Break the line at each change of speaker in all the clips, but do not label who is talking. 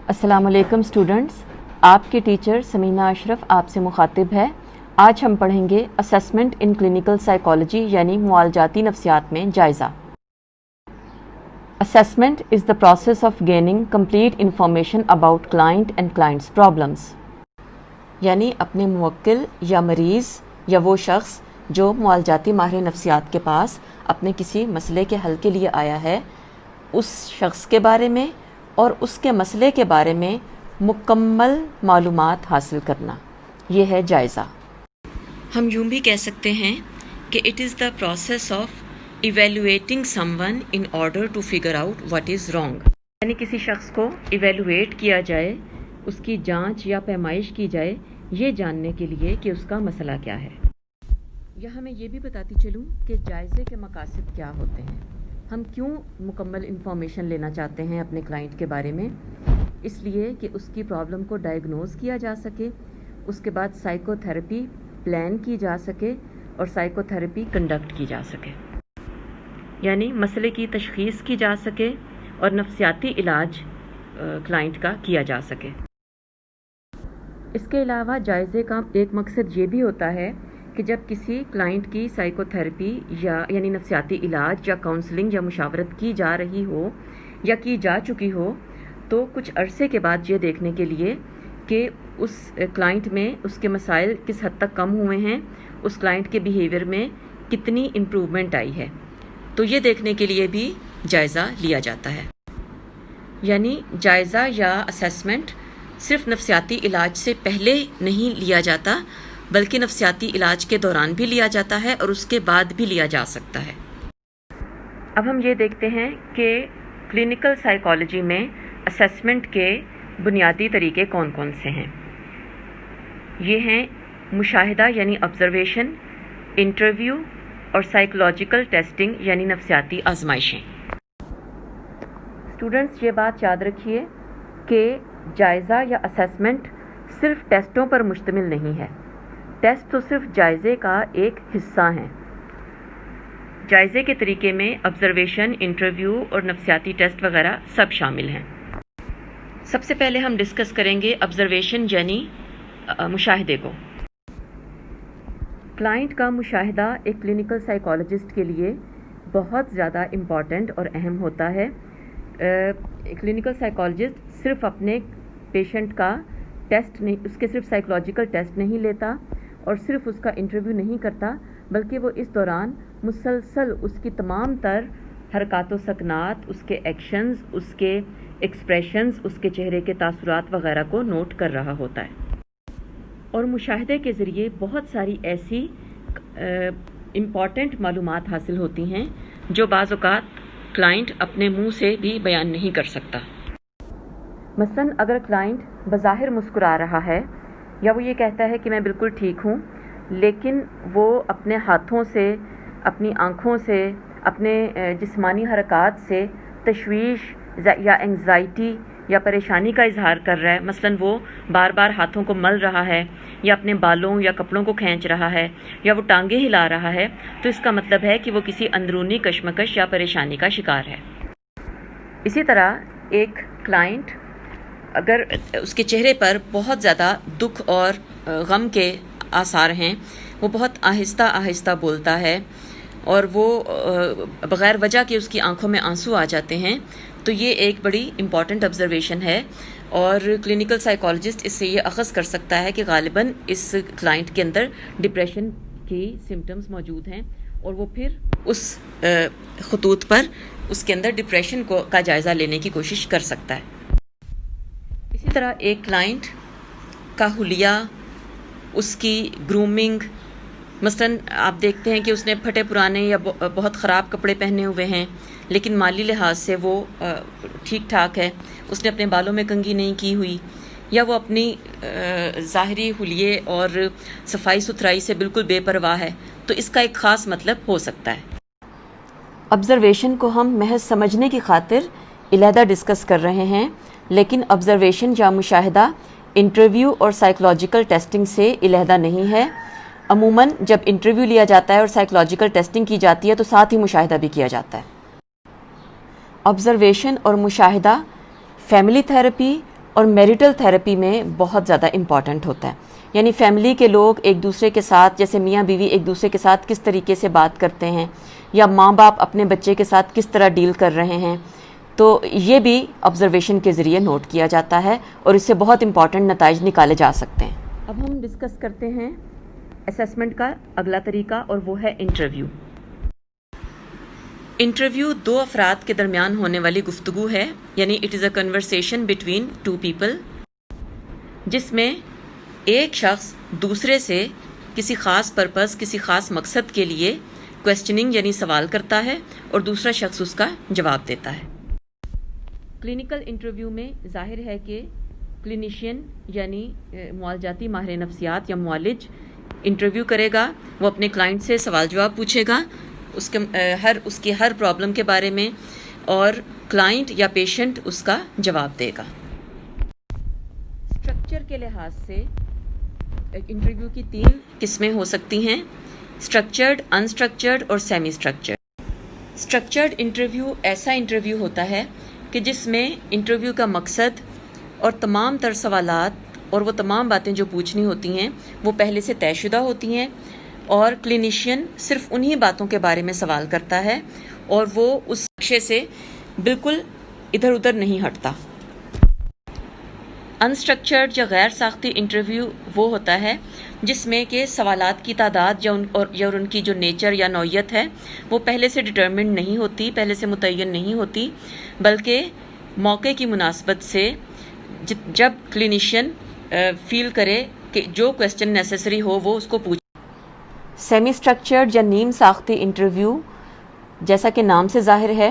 السلام علیکم اسٹوڈنٹس، آپ کے ٹیچر سمینہ اشرف آپ سے مخاطب ہے۔ آج ہم پڑھیں گے اسیسمنٹ ان کلینکل سائیکالوجی یعنی معالجاتی نفسیات میں جائزہ۔ Assessment is the process of gaining complete information about client and clients problems, یعنی اپنے موکل یا مریض یا وہ شخص جو معالجاتی ماہر نفسیات کے پاس اپنے کسی مسئلے کے حل کے لیے آیا ہے، اس شخص کے بارے میں اور اس کے مسئلے کے بارے میں مکمل معلومات حاصل کرنا، یہ ہے جائزہ۔ ہم یوں بھی کہہ سکتے ہیں کہ it is the process of evaluating someone in order to figure out what is wrong, یعنی کسی شخص کو ایویلویٹ کیا جائے، اس کی جانچ یا پیمائش کی جائے یہ جاننے کے لیے کہ اس کا مسئلہ کیا ہے۔ یہاں میں یہ بھی بتاتی چلوں کہ جائزے کے مقاصد کیا ہوتے ہیں، ہم کیوں مکمل انفارمیشن لینا چاہتے ہیں اپنے کلائنٹ کے بارے میں؟ اس لیے کہ اس کی پرابلم کو ڈائگنوز کیا جا سکے، اس کے بعد سائیکو تھراپی پلان کی جا سکے اور سائیکو تھراپی کنڈکٹ کی جا سکے، یعنی مسئلے کی تشخیص کی جا سکے اور نفسیاتی علاج کلائنٹ کا کیا جا سکے۔ اس کے علاوہ جائزے کا ایک مقصد یہ بھی ہوتا ہے کہ جب کسی کلائنٹ کی سائیکو تھراپی یعنی نفسیاتی علاج یا کاؤنسلنگ یا مشاورت کی جا رہی ہو یا کی جا چکی ہو، تو کچھ عرصے کے بعد یہ دیکھنے کے لیے کہ اس کلائنٹ میں اس کے مسائل کس حد تک کم ہوئے ہیں، اس کلائنٹ کے بیہیویئر میں کتنی امپروومنٹ آئی ہے، تو یہ دیکھنے کے لیے بھی جائزہ لیا جاتا ہے۔ یعنی جائزہ یا اسیسمنٹ صرف نفسیاتی علاج سے پہلے نہیں لیا جاتا بلکہ نفسیاتی علاج کے دوران بھی لیا جاتا ہے اور اس کے بعد بھی لیا جا سکتا ہے۔ اب ہم یہ دیکھتے ہیں کہ کلینکل سائیکالوجی میں اسیسمنٹ کے بنیادی طریقے کون کون سے ہیں۔ یہ ہیں مشاہدہ یعنی آبزرویشن، انٹرویو اور سائیکولوجیکل ٹیسٹنگ یعنی نفسیاتی آزمائشیں۔ اسٹوڈنٹس یہ بات یاد رکھیے کہ جائزہ یا اسیسمنٹ صرف ٹیسٹوں پر مشتمل نہیں ہے، ٹیسٹ تو صرف جائزے کا ایک حصہ ہیں۔ جائزے کے طریقے میں آبزرویشن، انٹرویو اور نفسیاتی ٹیسٹ وغیرہ سب شامل ہیں۔ سب سے پہلے ہم ڈسکس کریں گے آبزرویشن یعنی مشاہدے کو۔ کلائنٹ کا مشاہدہ ایک کلینکل سائیکالوجسٹ کے لیے بہت زیادہ امپورٹنٹ اور اہم ہوتا ہے۔ کلینکل سائیکالوجسٹ صرف اپنے پیشنٹ کا ٹیسٹ نہیں، اس کے صرف سائیکولوجیکل ٹیسٹ نہیں لیتا اور صرف اس کا انٹرویو نہیں کرتا، بلکہ وہ اس دوران مسلسل اس کی تمام تر حرکات و سکنات، اس کے ایکشنز، اس کے ایکسپریشنز، اس کے چہرے کے تاثرات وغیرہ کو نوٹ کر رہا ہوتا ہے۔ اور مشاہدے کے ذریعے بہت ساری ایسی امپورٹنٹ معلومات حاصل ہوتی ہیں جو بعض اوقات کلائنٹ اپنے منہ سے بھی بیان نہیں کر سکتا۔ مثلاً اگر کلائنٹ بظاہر مسکرا رہا ہے یا وہ یہ کہتا ہے کہ میں بالکل ٹھیک ہوں، لیکن وہ اپنے ہاتھوں سے، اپنی آنکھوں سے، اپنے جسمانی حرکات سے تشویش یا انگزائٹی یا پریشانی کا اظہار کر رہا ہے، مثلاً وہ بار بار ہاتھوں کو مل رہا ہے یا اپنے بالوں یا کپڑوں کو کھینچ رہا ہے یا وہ ٹانگیں ہلا رہا ہے، تو اس کا مطلب ہے کہ وہ کسی اندرونی کشمکش یا پریشانی کا شکار ہے۔ اسی طرح ایک کلائنٹ اگر اس کے چہرے پر بہت زیادہ دکھ اور غم کے آثار ہیں، وہ بہت آہستہ آہستہ بولتا ہے اور وہ بغیر وجہ کے اس کی آنکھوں میں آنسو آ جاتے ہیں، تو یہ ایک بڑی امپورٹنٹ آبزرویشن ہے اور کلینکل سائیکالوجسٹ اس سے یہ اخذ کر سکتا ہے کہ غالباً اس کلائنٹ کے اندر ڈپریشن کی سمٹمز موجود ہیں اور وہ پھر اس خطوط پر اس کے اندر ڈپریشن کا جائزہ لینے کی کوشش کر سکتا ہے۔ اسی طرح ایک کلائنٹ کا حلیہ، اس کی گرومنگ، مثلاً آپ دیکھتے ہیں کہ اس نے پھٹے پرانے یا بہت خراب کپڑے پہنے ہوئے ہیں لیکن مالی لحاظ سے وہ ٹھیک ٹھاک ہے، اس نے اپنے بالوں میں کنگھی نہیں کی ہوئی یا وہ اپنی ظاہری حلیے اور صفائی ستھرائی سے بالکل بے پرواہ ہے، تو اس کا ایک خاص مطلب ہو سکتا ہے۔ آبزرویشن کو ہم محض سمجھنے کی خاطر علیحدہ ڈسکس کر رہے ہیں، لیکن آبزرویشن یا مشاہدہ انٹرویو اور سائیکولوجیکل ٹیسٹنگ سے علیحدہ نہیں ہے۔ عموماً جب انٹرویو لیا جاتا ہے اور سائیکولوجیکل ٹیسٹنگ کی جاتی ہے تو ساتھ ہی مشاہدہ بھی کیا جاتا ہے۔ آبزرویشن اور مشاہدہ فیملی تھراپی اور میریٹل تھیراپی میں بہت زیادہ امپورٹنٹ ہوتا ہے. یعنی فیملی کے لوگ ایک دوسرے کے ساتھ، جیسے میاں بیوی ایک دوسرے کے ساتھ کس طریقے سے بات کرتے ہیں، یا ماں باپ اپنے بچے کے ساتھ کس طرح ڈیل کر رہے ہیں، تو یہ بھی آبزرویشن کے ذریعے نوٹ کیا جاتا ہے اور اس سے بہت امپورٹنٹ نتائج نکالے جا سکتے ہیں. اب ہم ڈسکس کرتے ہیں اسیسمنٹ کا اگلا طریقہ، اور وہ ہے انٹرویو. انٹرویو دو افراد کے درمیان ہونے والی گفتگو ہے، یعنی it is a conversation between two people, جس میں ایک شخص دوسرے سے کسی خاص پرپز، کسی خاص مقصد کے لیے کویسچننگ یعنی سوال کرتا ہے اور دوسرا شخص اس کا جواب دیتا ہے. کلینکل انٹرویو میں ظاہر ہے کہ کلینیشین یعنی معالجاتی ماہر نفسیات یا معالج انٹرویو کرے گا، وہ اپنے کلائنٹ سے سوال جواب پوچھے گا اس کی ہر پرابلم کے بارے میں، اور کلائنٹ یا پیشنٹ اس کا جواب دے گا. اسٹرکچر کے لحاظ سے انٹرویو کی 3 قسمیں ہو سکتی ہیں: اسٹرکچرڈ، انسٹرکچرڈ اور سیمی اسٹرکچرڈ. اسٹرکچرڈ انٹرویو ایسا انٹرویو ہوتا ہے کہ جس میں انٹرویو کا مقصد اور تمام تر سوالات اور وہ تمام باتیں جو پوچھنی ہوتی ہیں وہ پہلے سے طے شدہ ہوتی ہیں، اور کلینیشین صرف انہی باتوں کے بارے میں سوال کرتا ہے اور وہ اس نقشے سے بالکل ادھر ادھر نہیں ہٹتا. انسٹرکچرڈ یا غیر ساختی انٹرویو وہ ہوتا ہے جس میں کہ سوالات کی تعداد یا ان کی جو نیچر یا نوعیت ہے وہ پہلے سے ڈٹرمنڈ نہیں ہوتی، پہلے سے متعین نہیں ہوتی، بلکہ موقع کی مناسبت سے جب کلینیشین فیل کرے کہ جو کویسچن نیسیسری ہو وہ اس کو پوچھے. سیمی اسٹرکچرڈ یا نیم ساختی انٹرویو جیسا کہ نام سے ظاہر ہے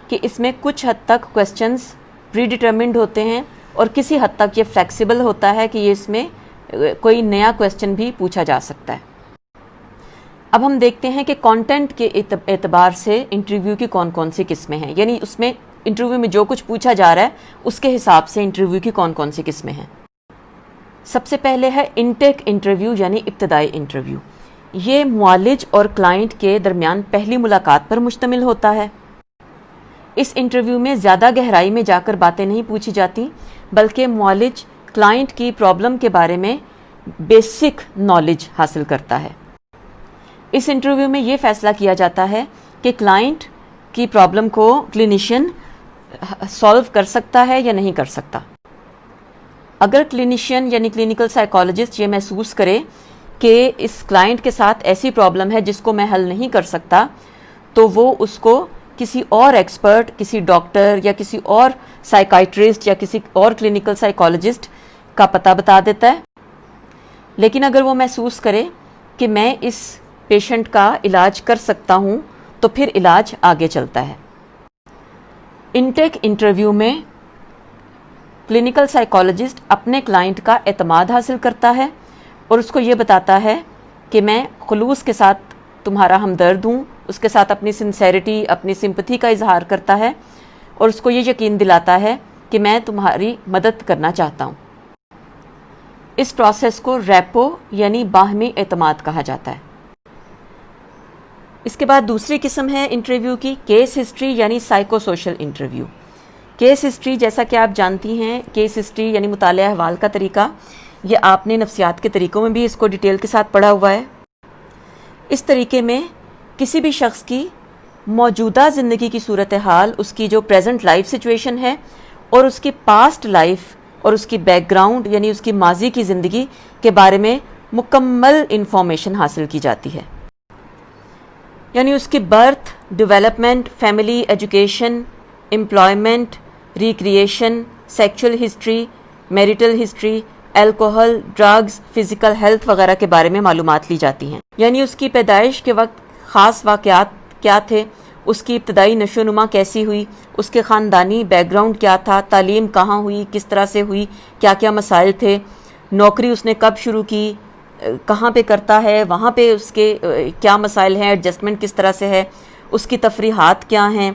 کہ اس میں کچھ حد تک کویسچنز پری ڈٹرمنڈ ہوتے ہیں اور کسی حد تک یہ فلیکسیبل ہوتا ہے کہ یہ اس میں کوئی نیا کویسچن بھی پوچھا جا سکتا ہے. اب ہم دیکھتے ہیں کہ کانٹینٹ کے اعتبار سے انٹرویو کی کون کون سی قسمیں ہیں، یعنی اس میں انٹرویو میں جو کچھ پوچھا جا رہا ہے اس کے حساب سے انٹرویو کی کون کون سی قسمیں ہیں. سب سے پہلے ہے انٹیک انٹرویو یعنی ابتدائی انٹرویو. یہ معالج اور کلائنٹ کے درمیان پہلی ملاقات پر مشتمل ہوتا ہے. اس انٹرویو میں زیادہ گہرائی میں جا کر باتیں نہیں پوچھی جاتی، بلکہ معالج کلائنٹ کی پرابلم کے بارے میں بیسک نالج حاصل کرتا ہے. اس انٹرویو میں یہ فیصلہ کیا جاتا ہے کہ کلائنٹ کی پرابلم کو کلینیشین سالو کر سکتا ہے یا نہیں کر سکتا. اگر کلینیشین یعنی کلینیکل سائیکالوجسٹ یہ محسوس کرے کہ اس کلائنٹ کے ساتھ ایسی پرابلم ہے جس کو میں حل نہیں کر سکتا، تو وہ اس کو کسی اور ایکسپرٹ، کسی ڈاکٹر یا کسی اور سائیکائٹرسٹ یا کسی اور کلینیکل سائیکالوجسٹ کا پتہ بتا دیتا ہے. لیکن اگر وہ محسوس کرے کہ میں اس پیشنٹ کا علاج کر سکتا ہوں تو پھر علاج آگے چلتا ہے. انٹیک انٹرویو میں کلینیکل سائیکالوجسٹ اپنے کلائنٹ کا اعتماد حاصل کرتا ہے اور اس کو یہ بتاتا ہے کہ میں خلوص کے ساتھ تمہارا ہمدرد ہوں، اس کے ساتھ اپنی سنسیریٹی، اپنی سمپتھی کا اظہار کرتا ہے اور اس کو یہ یقین دلاتا ہے کہ میں تمہاری مدد کرنا چاہتا ہوں. اس پروسیس کو ریپو یعنی باہمی اعتماد کہا جاتا ہے. اس کے بعد دوسری قسم ہے انٹرویو کی کیس ہسٹری یعنی psycho social interview. Case history جیسا کہ آپ جانتی ہیں، کیس ہسٹری یعنی مطالعہ احوال کا طریقہ، یہ آپ نے نفسیات کے طریقوں میں بھی اس کو ڈیٹیل کے ساتھ پڑھا ہوا ہے. اس طریقے میں کسی بھی شخص کی موجودہ زندگی کی صورتحال، اس کی جو پریزنٹ لائف سچویشن ہے اور اس کی پاسٹ لائف اور اس کی بیک گراؤنڈ یعنی اس کی ماضی کی زندگی کے بارے میں مکمل انفارمیشن حاصل کی جاتی ہے. یعنی اس کی birth, development, family, education, employment, recreation, sexual history, marital history, alcohol, drugs, physical health وغیرہ کے بارے میں معلومات لی جاتی ہیں. یعنی اس کی پیدائش کے وقت خاص واقعات کیا تھے، اس کی ابتدائی نشو و نما کیسی ہوئی، اس کے خاندانی بیک گراؤنڈ کیا تھا، تعلیم کہاں ہوئی، کس طرح سے ہوئی، کیا کیا مسائل تھے، نوکری اس نے کب شروع کی، کہاں پہ کرتا ہے، وہاں پہ اس کے کیا مسائل ہیں، ایڈجسٹمنٹ کس طرح سے ہے، اس کی تفریحات کیا ہیں،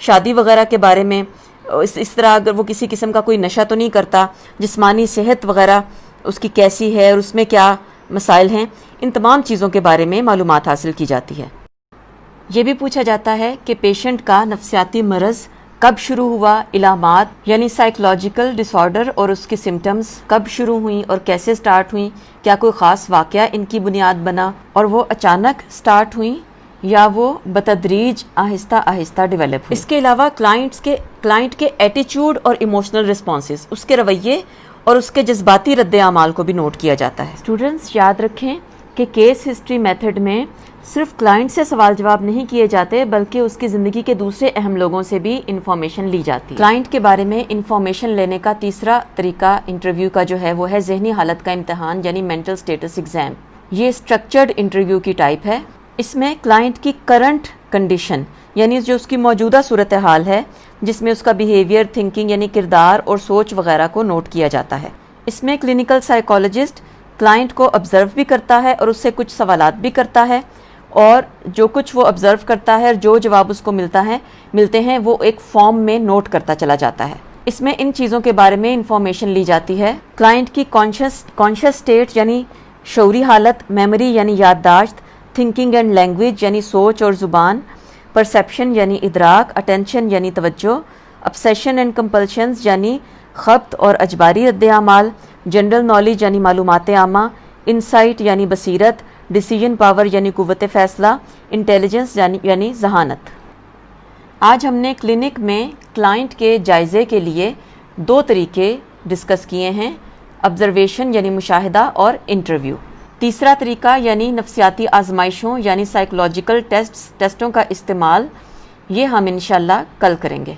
شادی وغیرہ کے بارے میں، اس طرح اگر وہ کسی قسم کا کوئی نشہ تو نہیں کرتا، جسمانی صحت وغیرہ اس کی کیسی ہے اور اس میں کیا مسائل ہیں، ان تمام چیزوں کے بارے میں معلومات حاصل کی جاتی ہے. یہ بھی پوچھا جاتا ہے کہ پیشنٹ کا نفسیاتی مرض کب شروع ہوا، علامات یعنی سائیکولوجیکل ڈس آرڈر اور اس کی سمٹمز کب شروع ہوئیں اور کیسے سٹارٹ ہوئیں، کیا کوئی خاص واقعہ ان کی بنیاد بنا اور وہ اچانک سٹارٹ ہوئیں یا وہ بتدریج آہستہ آہستہ ڈیولپ ہوئی۔ اس کے علاوہ کلائنٹ کے ایٹیچیوڈ اور ایموشنل رسپانسز، اس کے رویے اور اس کے جذباتی رد عمال کو بھی نوٹ کیا جاتا ہے۔ اسٹوڈنٹس یاد رکھیں کہ کیس ہسٹری میتھڈ میں صرف کلائنٹ سے سوال جواب نہیں کیے جاتے بلکہ اس کی زندگی کے دوسرے اہم لوگوں سے بھی انفارمیشن لی جاتی ہے۔ کلائنٹ کے بارے میں انفارمیشن لینے کا تیسرا طریقہ انٹرویو کا جو ہے وہ ہے ذہنی حالت کا امتحان یعنی مینٹل سٹیٹس ایگزام۔ یہ اسٹرکچرڈ انٹرویو کی ٹائپ ہے۔ اس میں کلائنٹ کی کرنٹ کنڈیشن یعنی جو اس کی موجودہ صورتحال ہے، جس میں اس کا بیہیویئر، تھنکنگ یعنی کردار اور سوچ وغیرہ کو نوٹ کیا جاتا ہے۔ اس میں کلینکل سائیکالوجسٹ کلائنٹ کو آبزرو بھی کرتا ہے اور اس سے کچھ سوالات بھی کرتا ہے، اور جو کچھ وہ آبزرو کرتا ہے اور جو جواب اس کو ملتے ہیں وہ ایک فارم میں نوٹ کرتا چلا جاتا ہے۔ اس میں ان چیزوں کے بارے میں انفارمیشن لی جاتی ہے۔ کلائنٹ کی کانشیس اسٹیٹ یعنی شعوری حالت، میموری یعنی یادداشت، تھنکنگ اینڈ لینگویج یعنی سوچ اور زبان، پرسیپشن یعنی ادراک، اٹینشن یعنی توجہ، ابسیشن اینڈ کمپلشنز یعنی خبط اور اجباری رد عمال، جنرل نالج یعنی معلومات عامہ، انسائٹ یعنی بصیرت، ڈیسیژن پاور یعنی قوت فیصلہ، انٹیلیجنس یعنی ذہانت۔ آج ہم نے کلینک میں کلائنٹ کے جائزے کے لیے 2 طریقے ڈسکس کیے ہیں، آبزرویشن یعنی مشاہدہ اور انٹرویو۔ تیسرا طریقہ یعنی نفسیاتی آزمائشوں یعنی سائیکولوجیکل ٹیسٹوں کا استعمال، یہ ہم انشاءاللہ کل کریں گے۔